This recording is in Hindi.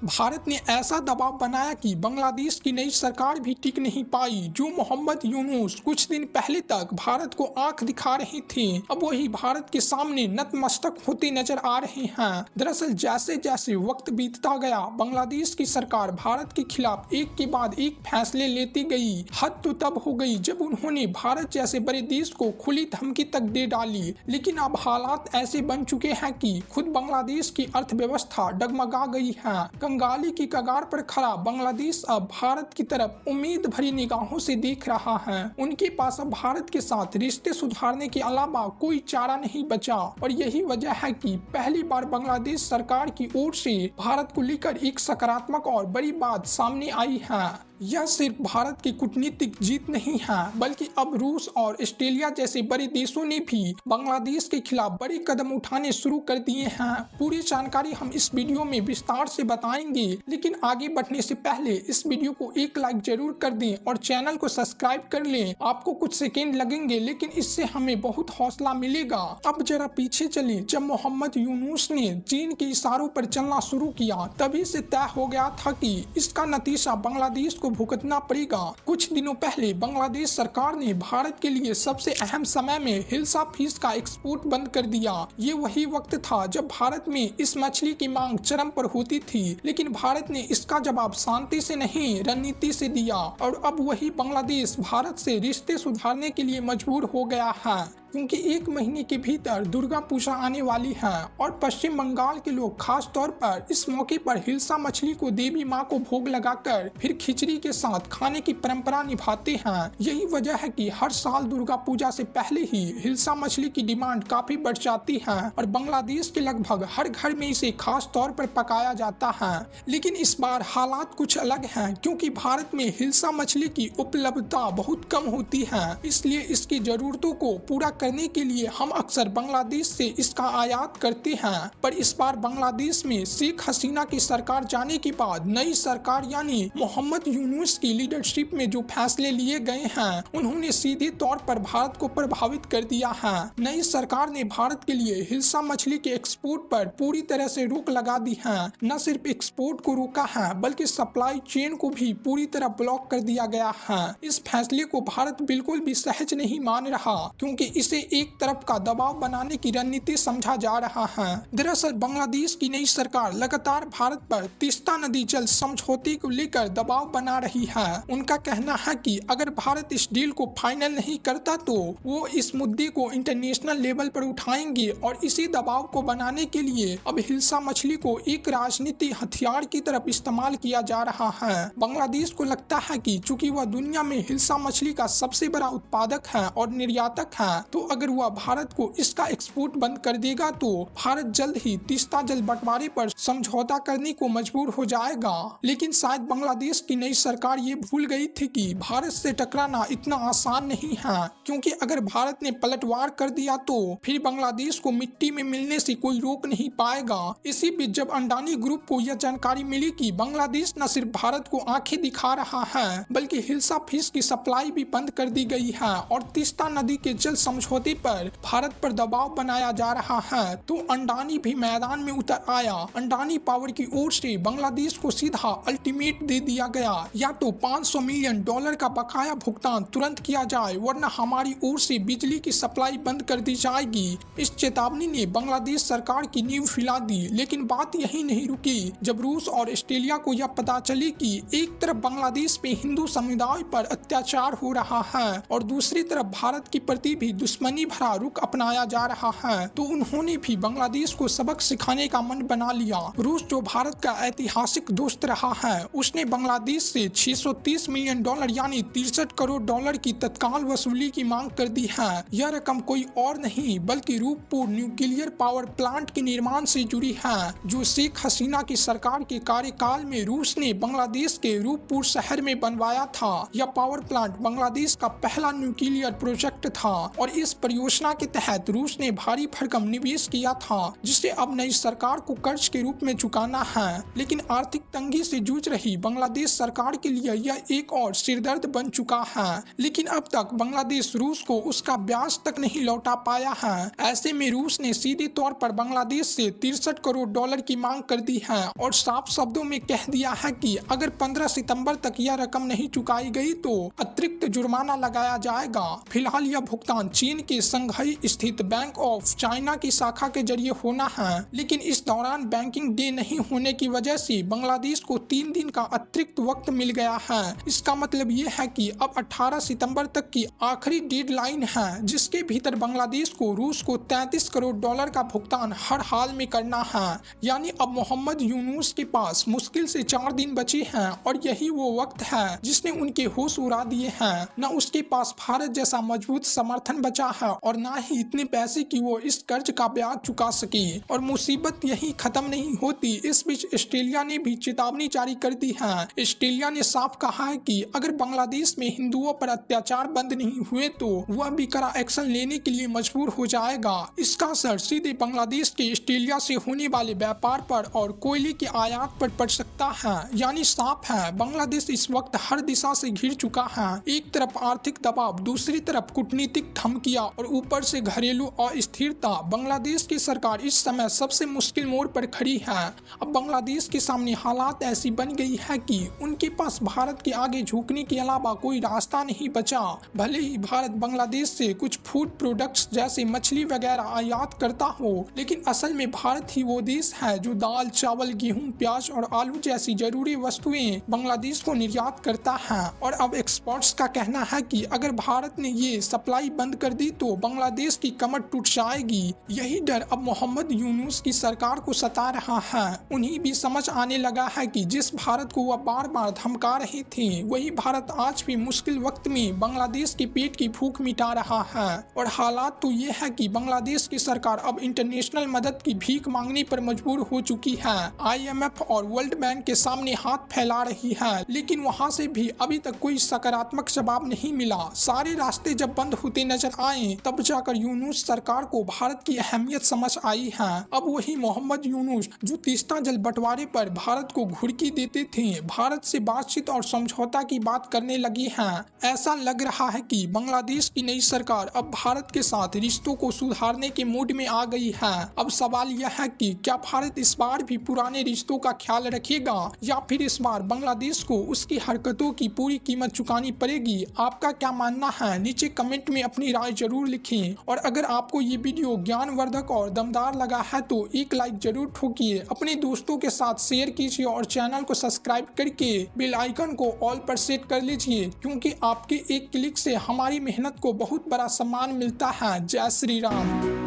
भारत ने ऐसा दबाव बनाया कि बांग्लादेश की नई सरकार भी टिक नहीं पाई। जो मोहम्मद यूनुस कुछ दिन पहले तक भारत को आंख दिखा रहे थे, अब वही भारत के सामने नतमस्तक होते नजर आ रहे हैं। दरअसल जैसे जैसे वक्त बीतता गया, बांग्लादेश की सरकार भारत के खिलाफ एक के बाद एक फैसले लेती गई। हद तो तब हो गई जब उन्होंने भारत जैसे बड़े देश को खुली धमकी तक दे डाली। लेकिन अब हालात ऐसे बन चुके हैं कि खुद बांग्लादेश की अर्थव्यवस्था डगमगा गई है। कंगाली की कगार पर खड़ा बांग्लादेश अब भारत की तरफ उम्मीद भरी निगाहों से देख रहा है। उनके पास अब भारत के साथ रिश्ते सुधारने के अलावा कोई चारा नहीं बचा और यही वजह है कि पहली बार बांग्लादेश सरकार की ओर से भारत को लेकर एक सकारात्मक और बड़ी बात सामने आई है। यह सिर्फ भारत की कूटनीतिक जीत नहीं है, बल्कि अब रूस और ऑस्ट्रेलिया जैसे बड़े देशों ने भी बांग्लादेश के खिलाफ बड़े कदम उठाने शुरू कर दिए हैं। पूरी जानकारी हम इस वीडियो में विस्तार से बताएंगे, लेकिन आगे बढ़ने से पहले इस वीडियो को एक लाइक जरूर कर दें और चैनल को सब्सक्राइब कर लें। आपको कुछ सेकेंड लगेंगे, लेकिन इससे हमें बहुत हौसला मिलेगा। अब जरा पीछे चलें। जब मोहम्मद यूनुस ने चीन के इशारों पर चलना शुरू किया, तभी से तय हो गया था कि इसका नतीजा बांग्लादेश को भुगतना पड़ेगा। कुछ दिनों पहले बांग्लादेश सरकार ने भारत के लिए सबसे अहम समय में हिल्सा फिश का एक्सपोर्ट बंद कर दिया। ये वही वक्त था जब भारत में इस मछली की मांग चरम पर होती थी, लेकिन भारत ने इसका जवाब शांति से नहीं, रणनीति से दिया और अब वही बांग्लादेश भारत से रिश्ते सुधारने के लिए मजबूर हो गया है, क्योंकि एक महीने के भीतर दुर्गा पूजा आने वाली है और पश्चिम बंगाल के लोग खास तौर पर इस मौके पर हिल्सा मछली को देवी मां को भोग लगाकर फिर खिचड़ी के साथ खाने की परंपरा निभाते हैं। यही वजह है कि हर साल दुर्गा पूजा से पहले ही हिल्सा मछली की डिमांड काफी बढ़ जाती है और बांग्लादेश के लगभग हर घर में इसे खास तौर पर पकाया जाता है। लेकिन इस बार हालात कुछ अलग हैं, क्योंकि भारत में हिल्सा मछली की उपलब्धता बहुत कम होती है, इसलिए इसकी जरूरतों को पूरा करने के लिए हम अक्सर बांग्लादेश से इसका आयात करते हैं। पर इस बार बांग्लादेश में शेख हसीना की सरकार जाने के बाद नई सरकार यानी मोहम्मद यूनुस की लीडरशिप में जो फैसले लिए गए हैं, उन्होंने सीधे तौर पर भारत को प्रभावित कर दिया है। नई सरकार ने भारत के लिए हिल्सा मछली के एक्सपोर्ट पर पूरी तरह से रोक लगा दी है। न सिर्फ एक्सपोर्ट को रोका है, बल्कि सप्लाई चेन को भी पूरी तरह ब्लॉक कर दिया गया है। इस फैसले को भारत बिल्कुल भी सहज नहीं मान रहा, क्योंकि इसे एक तरफ का दबाव बनाने की रणनीति समझा जा रहा है। दरअसल बांग्लादेश की नई सरकार लगातार भारत पर तीस्ता नदी जल समझौते को लेकर दबाव बना रही है। उनका कहना है कि अगर भारत इस डील को फाइनल नहीं करता तो वो इस मुद्दे को इंटरनेशनल लेवल पर उठाएंगे और इसी दबाव को बनाने के लिए अब हिल्सा मछली को एक राजनीति हथियार की तरफ इस्तेमाल किया जा रहा है। बांग्लादेश को लगता है कि चूंकि वह दुनिया में हिल्सा मछली का सबसे बड़ा उत्पादक है और निर्यातक है, तो अगर वह भारत को इसका एक्सपोर्ट बंद कर देगा तो भारत जल्द ही तीस्ता जल बंटवारे पर समझौता करने को मजबूर हो जाएगा। लेकिन शायद बांग्लादेश की नई सरकार ये भूल गई थी कि भारत से टकराना इतना आसान नहीं है, क्योंकि अगर भारत ने पलटवार कर दिया तो फिर बांग्लादेश को मिट्टी में मिलने से कोई रोक नहीं पाएगा। इसी बीच जब अंडानी ग्रुप को यह जानकारी मिली कि बांग्लादेश न सिर्फ भारत को आंखें दिखा रहा है, बल्कि हिल्सा फिश की सप्लाई भी बंद कर दी गई है और तीस्ता नदी के जल समझौते पर भारत पर दबाव बनाया जा रहा है, तो अंडानी भी मैदान में उतर आया। अंडानी पावर की ओर से बांग्लादेश को सीधा अल्टीमेट दे दिया गया, या तो $500 मिलियन का बकाया भुगतान तुरंत किया जाए, वरना हमारी ओर से बिजली की सप्लाई बंद कर दी जाएगी। इस चेतावनी ने बांग्लादेश सरकार की नींव हिला दी। लेकिन बात यही नहीं रुकी। जब रूस और ऑस्ट्रेलिया को यह पता चली कि एक तरफ बांग्लादेश में हिंदू समुदाय पर अत्याचार हो रहा है और दूसरी तरफ भारत के प्रति भी दुश्मनी भरा रुख अपनाया जा रहा है, तो उन्होंने भी बांग्लादेश को सबक सिखाने का मन बना लिया। रूस, जो भारत का ऐतिहासिक दोस्त रहा है, उसने बांग्लादेश से $630 मिलियन यानी $63 करोड़ की तत्काल वसूली की मांग कर दी है। यह रकम कोई और नहीं बल्कि रूपपुर न्यूक्लियर पावर प्लांट के निर्माण से जुड़ी है, जो शेख हसीना की सरकार के कार्यकाल में रूस ने बांग्लादेश के रूपपुर शहर में बनवाया था। यह पावर प्लांट बांग्लादेश का पहला न्यूक्लियर प्रोजेक्ट था और बांग्लादेश परियोजना के तहत रूस ने भारी भरकम निवेश किया था, जिसे अब नई सरकार को कर्ज के रूप में चुकाना है। लेकिन आर्थिक तंगी से जूझ रही बांग्लादेश सरकार के लिए यह एक और सिरदर्द बन चुका है। लेकिन अब तक बांग्लादेश रूस को उसका ब्याज तक नहीं लौटा पाया है। ऐसे में रूस ने सीधे तौर पर बांग्लादेश से 63 करोड़ डॉलर की मांग कर दी है और साफ शब्दों में कह दिया है कि अगर 15 सितंबर तक यह रकम नहीं चुकाई गई तो अतिरिक्त जुर्माना लगाया जाएगा। फिलहाल यह भुगतान चीन के शंघाई स्थित बैंक ऑफ चाइना की शाखा के जरिए होना है, लेकिन इस दौरान बैंकिंग डे नहीं होने की वजह से बांग्लादेश को 3 दिन का अतिरिक्त वक्त मिल गया है। इसका मतलब ये है कि अब 18 सितंबर तक की आखिरी डेडलाइन है, जिसके भीतर बांग्लादेश को रूस को 33 करोड़ डॉलर का भुगतान हर हाल में करना है। यानी अब मोहम्मद यूनुस के पास मुश्किल से 4 दिन बचे हैं और यही वो वक्त है जिसने उनके होश उड़ा दिए हैं। न उसके पास भारत जैसा मजबूत समर्थन बचा है और न ही इतने पैसे कि वो इस कर्ज का ब्याज चुका सके। और मुसीबत यही खत्म नहीं होती। इस बीच ऑस्ट्रेलिया ने भी चेतावनी जारी कर दी है। ऑस्ट्रेलिया ने साफ कहा है कि अगर बांग्लादेश में हिंदुओं पर अत्याचार बंद नहीं हुए तो वह भी कड़ा एक्शन लेने के लिए मजबूर हो जाएगा। इसका असर सीधे बांग्लादेश के ऑस्ट्रेलिया से होने वाले व्यापार पर और कोयले की आयात पर पड़ सकता है। यानी साफ है, बांग्लादेश इस वक्त हर दिशा से घिर चुका है। एक तरफ आर्थिक दबाव, दूसरी तरफ कूटनीतिक धमकियां और ऊपर से घरेलू अस्थिरता। बांग्लादेश की सरकार इस समय सबसे मुश्किल मोड़ पर खड़ी है। अब बांग्लादेश के सामने हालात ऐसी बन गई है कि उनके पास भारत के आगे झुकने के अलावा कोई रास्ता नहीं बचा। भले ही भारत बांग्लादेश से कुछ फूड प्रोडक्ट्स जैसे मछली वगैरह आयात करता हो, लेकिन असल में भारत ही वो देश है जो दाल, चावल, गेहूं, प्याज और आलू जैसी जरूरी वस्तुएं बांग्लादेश को निर्यात करता है। और अब एक्सपर्ट्स का कहना है कि अगर भारत ने ये सप्लाई बंद कर दी तो बांग्लादेश की कमर टूट जाएगी। यही डर अब मोहम्मद यूनुस की सरकार को सता रहा है। उन्हें भी समझ आने लगा है कि जिस भारत को वह बार बार धमका रहे थे, वही भारत आज भी मुश्किल वक्त में बांग्लादेश के पेट की भूख मिटा रहा है। और हालात तो ये है कि बांग्लादेश की सरकार अब इंटरनेशनल मदद की भीख मांगने पर मजबूर हो चुकी है। IMF और वर्ल्ड बैंक के सामने हाथ फैला रही है, लेकिन वहां से भी अभी तक कोई सकारात्मक जवाब नहीं मिला। सारे रास्ते जब बंद होते नजर आए तब जाकर यूनुस सरकार को भारत की अहमियत समझ आई है। अब वही मोहम्मद यूनुस जो तीस्ता जल बंटवारे पर भारत को घुड़की देते थे, भारत से बातचीत और समझौता की बात करने लगी हैं। ऐसा लग रहा है कि बांग्लादेश की नई सरकार अब भारत के साथ रिश्तों को सुधारने के मूड में आ गई है। अब सवाल यह है कि क्या भारत इस बार भी पुराने रिश्तों का ख्याल रखेगा या फिर इस बार बांग्लादेश को उसकी हरकतों की पूरी कीमत चुकानी पड़ेगी। आपका क्या मानना है? नीचे कमेंट में अपनी राय जरूर लिखें। और अगर आपको ये वीडियो ज्ञानवर्धक और दमदार लगा है तो एक लाइक जरूर ठोकिए, अपने दोस्तों के साथ शेयर कीजिए और चैनल को सब्सक्राइब करके बेल आइकन को ऑल पर सेट कर लीजिए, क्योंकि आपके एक क्लिक से हमारी मेहनत को बहुत बड़ा सम्मान मिलता है। जय श्री राम।